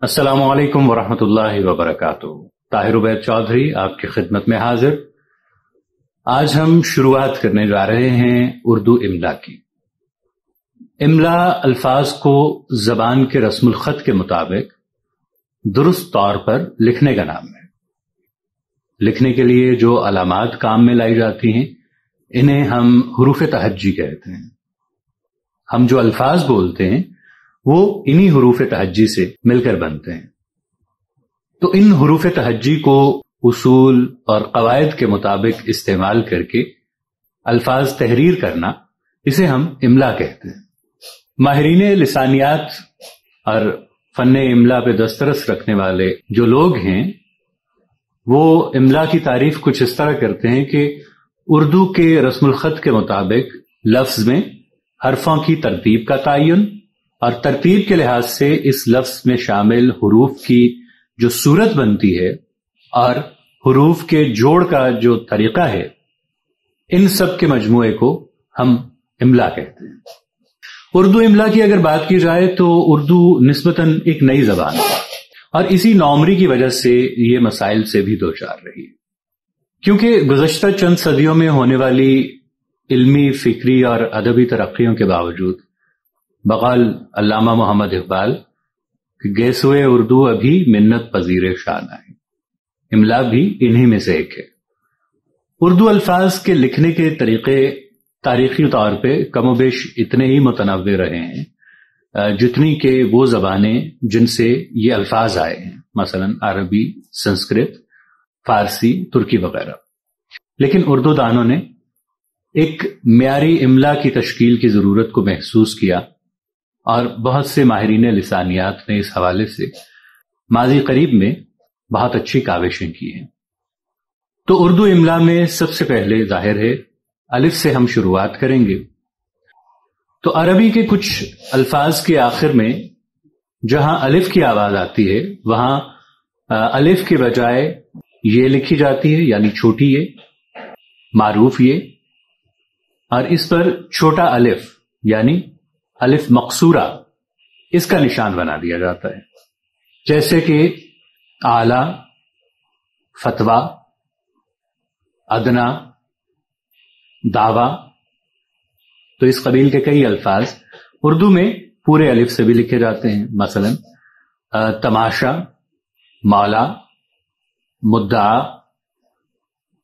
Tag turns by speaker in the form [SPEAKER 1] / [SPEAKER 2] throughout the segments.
[SPEAKER 1] السلام علیکم ورحمۃ اللہ وبرکاتہ۔ طاہر عبید چودھری آپ کی خدمت میں حاضر۔ آج ہم شروعات کرنے جا رہے ہیں اردو املا کی۔ املا الفاظ کو زبان کے رسم الخط کے مطابق درست طور پر لکھنے کا نام ہے۔ لکھنے کے لیے جو علامات کام میں لائی جاتی ہیں انہیں ہم حروف تہجی کہتے ہیں۔ ہم جو الفاظ بولتے ہیں وہ انہی حروف تہجی سے مل کر بنتے ہیں۔ تو ان حروف تہجی کو اصول اور قواعد کے مطابق استعمال کر کے الفاظ تحریر کرنا، اسے ہم املا کہتے ہیں۔ ماہرین لسانیات اور فن املا پہ دسترس رکھنے والے جو لوگ ہیں وہ املا کی تعریف کچھ اس طرح کرتے ہیں کہ اردو کے رسم الخط کے مطابق لفظ میں حرفوں کی ترتیب کا تعین اور ترتیب کے لحاظ سے اس لفظ میں شامل حروف کی جو صورت بنتی ہے اور حروف کے جوڑ کا جو طریقہ ہے، ان سب کے مجموعے کو ہم املا کہتے ہیں۔ اردو املا کی اگر بات کی جائے تو اردو نسبتاً ایک نئی زبان ہے اور اسی نوعمری کی وجہ سے یہ مسائل سے بھی دوچار رہی ہے، کیونکہ گزشتہ چند صدیوں میں ہونے والی علمی، فکری اور ادبی ترقیوں کے باوجود بقول علامہ محمد اقبال کہ گیسوئے اردو ابھی منت پذیر شان ہے، املا بھی انہی میں سے ایک ہے۔ اردو الفاظ کے لکھنے کے طریقے تاریخی طور پہ کم و بیش اتنے ہی متنوع رہے ہیں جتنی کہ وہ زبانیں جن سے یہ الفاظ آئے ہیں، مثلا عربی، سنسکرت، فارسی، ترکی وغیرہ۔ لیکن اردو دانوں نے ایک معیاری املا کی تشکیل کی ضرورت کو محسوس کیا اور بہت سے ماہرین لسانیات نے اس حوالے سے ماضی قریب میں بہت اچھی کاوشیں کی ہیں۔ تو اردو املا میں سب سے پہلے ظاہر ہے الف سے ہم شروعات کریں گے۔ تو عربی کے کچھ الفاظ کے آخر میں جہاں الف کی آواز آتی ہے وہاں الف کے بجائے یہ لکھی جاتی ہے، یعنی چھوٹی یہ، معروف یہ، اور اس پر چھوٹا الف یعنی الف مقصورہ اس کا نشان بنا دیا جاتا ہے، جیسے کہ اعلی، فتویٰ، ادنا، دعویٰ۔ تو اس قبیل کے کئی الفاظ اردو میں پورے الف سے بھی لکھے جاتے ہیں، مثلا تماشا، مولا، مدعا،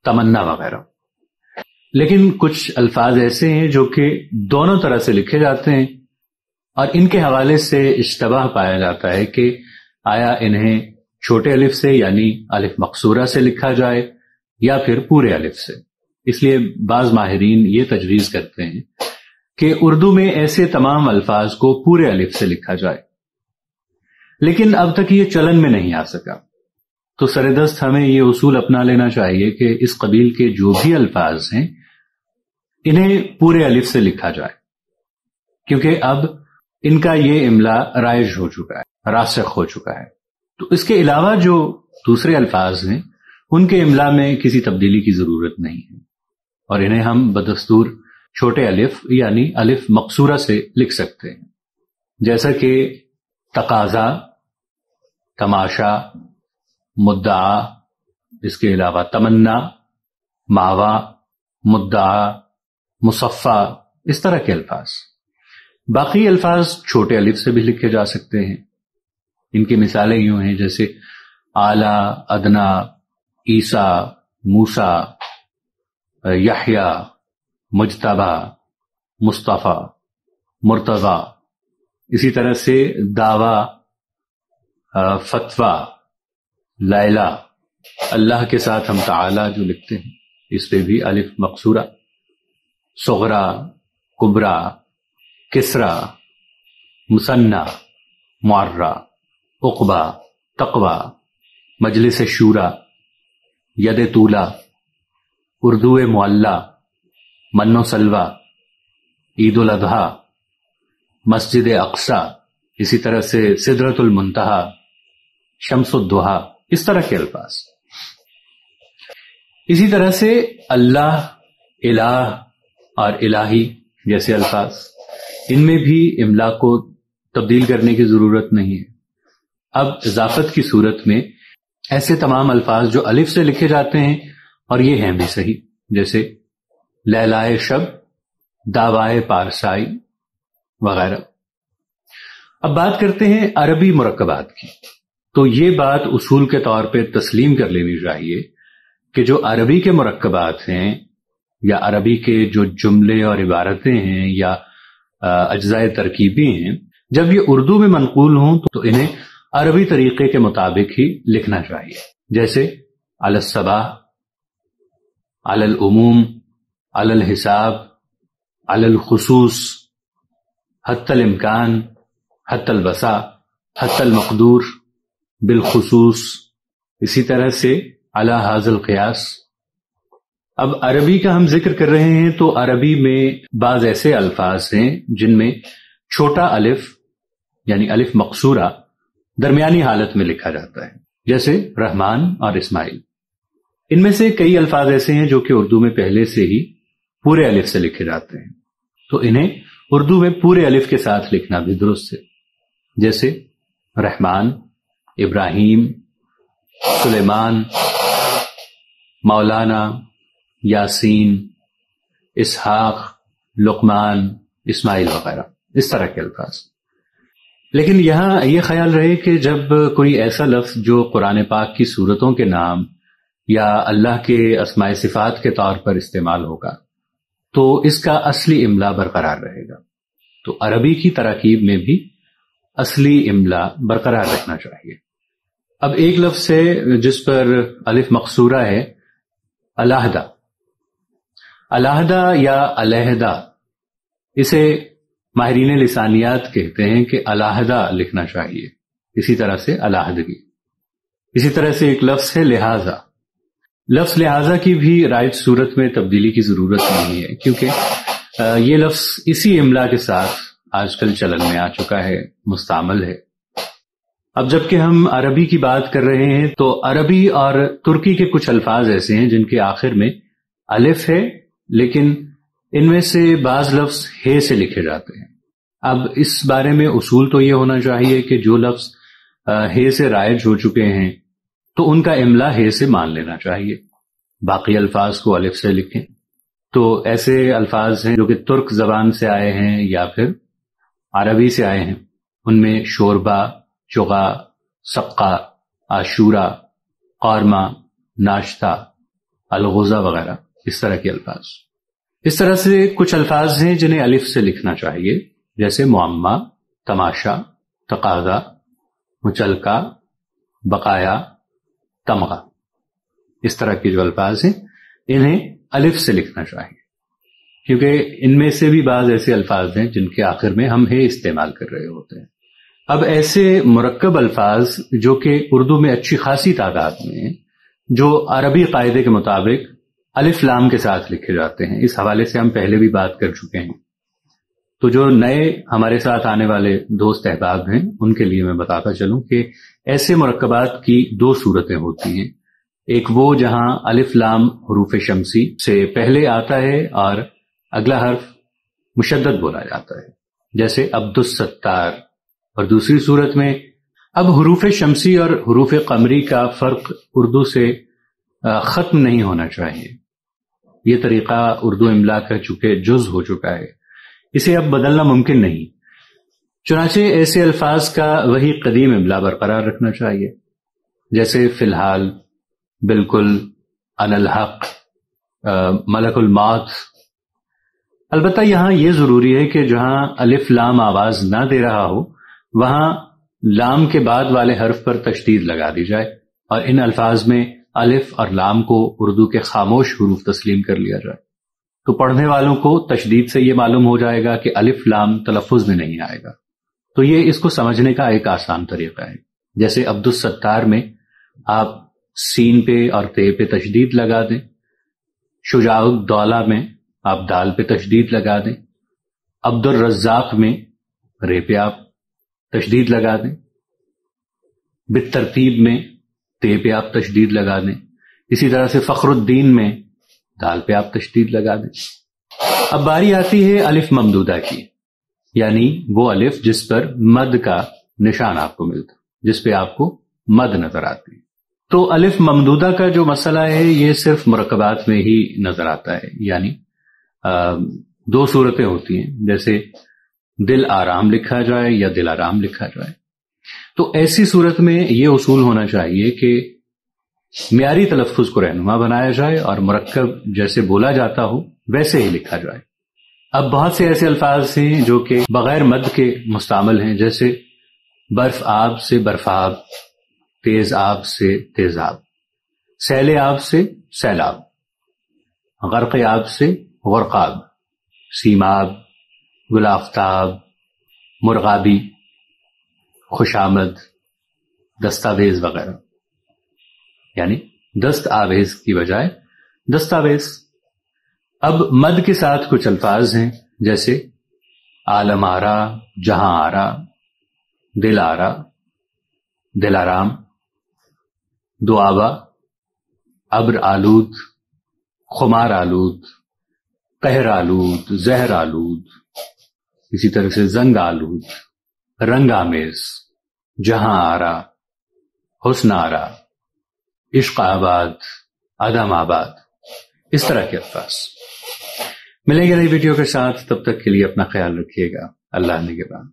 [SPEAKER 1] تمنا وغیرہ۔ لیکن کچھ الفاظ ایسے ہیں جو کہ دونوں طرح سے لکھے جاتے ہیں اور ان کے حوالے سے اشتباہ پایا جاتا ہے کہ آیا انہیں چھوٹے الف سے یعنی الف مقصورہ سے لکھا جائے یا پھر پورے الف سے۔ اس لیے بعض ماہرین یہ تجویز کرتے ہیں کہ اردو میں ایسے تمام الفاظ کو پورے الف سے لکھا جائے، لیکن اب تک یہ چلن میں نہیں آ سکا۔ تو سردست ہمیں یہ اصول اپنا لینا چاہیے کہ اس قبیل کے جو بھی الفاظ ہیں انہیں پورے الف سے لکھا جائے، کیونکہ اب ان کا یہ املا رائج ہو چکا ہے، راسخ ہو چکا ہے۔ تو اس کے علاوہ جو دوسرے الفاظ ہیں ان کے املا میں کسی تبدیلی کی ضرورت نہیں ہے اور انہیں ہم بدستور چھوٹے الف یعنی الف مقصورہ سے لکھ سکتے ہیں، جیسا کہ تقاضا، تماشا، مدعا، اس کے علاوہ تمنا، ماوا، مدعا، مصفہ، اس طرح کے الفاظ۔ باقی الفاظ چھوٹے الف سے بھی لکھے جا سکتے ہیں۔ ان کی مثالیں یوں ہیں جیسے اعلی، ادنا، عیسیٰ، موسیٰ، یحییٰ، مجتبی، مصطفیٰ، مرتضیٰ۔ اسی طرح سے دعویٰ، فتویٰ، لیلہ، اللہ کے ساتھ ہم تعالی جو لکھتے ہیں اس پہ بھی الف مقصورہ، صغرا، کبرا، کسرا، مثنی، معرہ، عقبہ، تقوی، مجلس شورا، ید طولا، اردو معلی، من و سلوہ، عید الاضحیٰ، مسجد اقصی، اسی طرح سے سدرۃ المنتہا، شمس الضحیٰ، اس طرح کے الفاظ۔ اسی طرح سے اللہ، الہ اور الہی جیسے الفاظ، ان میں بھی املا کو تبدیل کرنے کی ضرورت نہیں ہے۔ اب اضافت کی صورت میں ایسے تمام الفاظ جو الف سے لکھے جاتے ہیں اور یہ ہیں بھی صحیح، جیسے لیلائے شب، دعوائے پارسائی وغیرہ۔ اب بات کرتے ہیں عربی مرکبات کی۔ تو یہ بات اصول کے طور پہ تسلیم کر لینی چاہیے کہ جو عربی کے مرکبات ہیں یا عربی کے جو جملے اور عبارتیں ہیں یا اجزائے ترکیبی ہیں، جب یہ اردو میں منقول ہوں تو انہیں عربی طریقے کے مطابق ہی لکھنا چاہیے، جیسے علی الصباح، علی العموم، علی الحساب، علی الخصوص، حتی الامکان، حتی الوسع، حتی المقدور، بالخصوص، اسی طرح سے علی ھذا القیاس۔ اب عربی کا ہم ذکر کر رہے ہیں تو عربی میں بعض ایسے الفاظ ہیں جن میں چھوٹا الف یعنی الف مقصورہ درمیانی حالت میں لکھا جاتا ہے، جیسے رحمان اور اسماعیل۔ ان میں سے کئی الفاظ ایسے ہیں جو کہ اردو میں پہلے سے ہی پورے الف سے لکھے جاتے ہیں، تو انہیں اردو میں پورے الف کے ساتھ لکھنا بھی درست ہے، جیسے رحمان، ابراہیم، سلیمان، مولانا، یاسین، اسحاق، لقمان، اسماعیل وغیرہ، اس طرح کے الفاظ۔ لیکن یہاں یہ خیال رہے کہ جب کوئی ایسا لفظ جو قرآن پاک کی سورتوں کے نام یا اللہ کے اسماء صفات کے طور پر استعمال ہوگا تو اس کا اصلی املا برقرار رہے گا، تو عربی کی تراکیب میں بھی اصلی املا برقرار رکھنا چاہیے۔ اب ایک لفظ ہے جس پر الف مقصورہ ہے، علیحدہ۔ علیحدہ یا علیحدہ، اسے ماہرین لسانیات کہتے ہیں کہ علیحدہ لکھنا چاہیے، اسی طرح سے علیحدگی۔ اسی طرح سے ایک لفظ ہے لہذا۔ لفظ لہذا کی بھی رائج صورت میں تبدیلی کی ضرورت نہیں ہے، کیونکہ یہ لفظ اسی املا کے ساتھ آج کل چلن میں آ چکا ہے، مستعمل ہے۔ اب جبکہ ہم عربی کی بات کر رہے ہیں تو عربی اور ترکی کے کچھ الفاظ ایسے ہیں جن کے آخر میں الف ہے، لیکن ان میں سے بعض لفظ ہے سے لکھے جاتے ہیں۔ اب اس بارے میں اصول تو یہ ہونا چاہیے کہ جو لفظ ہے سے رائج ہو چکے ہیں تو ان کا املا ہے سے مان لینا چاہیے، باقی الفاظ کو الف سے لکھیں۔ تو ایسے الفاظ ہیں جو کہ ترک زبان سے آئے ہیں یا پھر عربی سے آئے ہیں، ان میں شوربہ، چغا، سقا، عاشورہ، قورمہ، ناشتہ، الغذا وغیرہ، اس طرح کے الفاظ۔ اس طرح سے کچھ الفاظ ہیں جنہیں الف سے لکھنا چاہیے، جیسے معمہ، تماشا، تقاضا، مچلکا، بقایا، تمغہ۔ اس طرح کے جو الفاظ ہیں انہیں الف سے لکھنا چاہیے، کیونکہ ان میں سے بھی بعض ایسے الفاظ ہیں جن کے آخر میں ہم ہے استعمال کر رہے ہوتے ہیں۔ اب ایسے مرکب الفاظ جو کہ اردو میں اچھی خاصی تعداد میں ہیں، جو عربی قاعدے کے مطابق الف لام کے ساتھ لکھے جاتے ہیں، اس حوالے سے ہم پہلے بھی بات کر چکے ہیں۔ تو جو نئے ہمارے ساتھ آنے والے دوست احباب ہیں ان کے لیے میں بتاتا چلوں کہ ایسے مرکبات کی دو صورتیں ہوتی ہیں، ایک وہ جہاں الف لام حروف شمسی سے پہلے آتا ہے اور اگلا حرف مشدد بولا جاتا ہے، جیسے عبد الستار، اور دوسری صورت میں اب حروف شمسی اور حروف قمری کا فرق اردو سے ختم نہیں ہونا چاہیے۔ یہ طریقہ اردو املا کا چونکہ جز ہو چکا ہے، اسے اب بدلنا ممکن نہیں، چنانچہ ایسے الفاظ کا وہی قدیم املا برقرار رکھنا چاہیے، جیسے فی الحال، بالکل، انا الحق، ملک الموت۔ البتہ یہاں یہ ضروری ہے کہ جہاں الف لام آواز نہ دے رہا ہو وہاں لام کے بعد والے حرف پر تشدید لگا دی جائے، اور ان الفاظ میں الف اور لام کو اردو کے خاموش حروف تسلیم کر لیا جائے، تو پڑھنے والوں کو تشدید سے یہ معلوم ہو جائے گا کہ الف لام تلفظ میں نہیں آئے گا۔ تو یہ اس کو سمجھنے کا ایک آسان طریقہ ہے، جیسے عبد الستار میں آپ سین پہ اور تے پہ تشدید لگا دیں، شجاع الدولہ میں آپ دال پہ تشدید لگا دیں، عبد الرزاق میں رے پہ آپ تشدید لگا دیں، بالترتیب میں تے پہ آپ تشدید لگا دیں، اسی طرح سے فخر الدین میں دال پہ آپ تشدید لگا دیں۔ اب باری آتی ہے الف ممدودہ کی، یعنی وہ الف جس پر مد کا نشان آپ کو ملتا، جس پہ آپ کو مد نظر آتی ہے۔ تو الف ممدودہ کا جو مسئلہ ہے یہ صرف مرکبات میں ہی نظر آتا ہے، یعنی دو صورتیں ہوتی ہیں، جیسے دل آرام لکھا جائے یا دل آرام لکھا جائے۔ تو ایسی صورت میں یہ اصول ہونا چاہیے کہ معیاری تلفظ کو رہنما بنایا جائے اور مرکب جیسے بولا جاتا ہو ویسے ہی لکھا جائے۔ اب بہت سے ایسے الفاظ ہیں جو کہ بغیر مد کے مستعمل ہیں، جیسے برف آب سے برفاب، تیز آب سے تیزاب، سیل آب سے سیلاب، غرق آب سے غرقاب، سیماب، گلافتاب، مرغابی، خوشامد، دستاویز وغیرہ، یعنی دست آویز کی بجائے دستاویز۔ اب مد کے ساتھ کچھ الفاظ ہیں، جیسے عالم آرا، جہاں آرا، دل آرا، دل آرام، دعابہ، ابر آلود، خمار آلود، قہر آلود، زہر آلود، اسی طرح سے زنگ آلود، رنگ آمیز، جہاں آرا، حسن آرا، عشق آباد، عدم آباد، اس طرح کے الفاظ۔ ملیں گے نئی ویڈیو کے ساتھ، تب تک کے لیے اپنا خیال رکھیے گا۔ اللہ نگہبان۔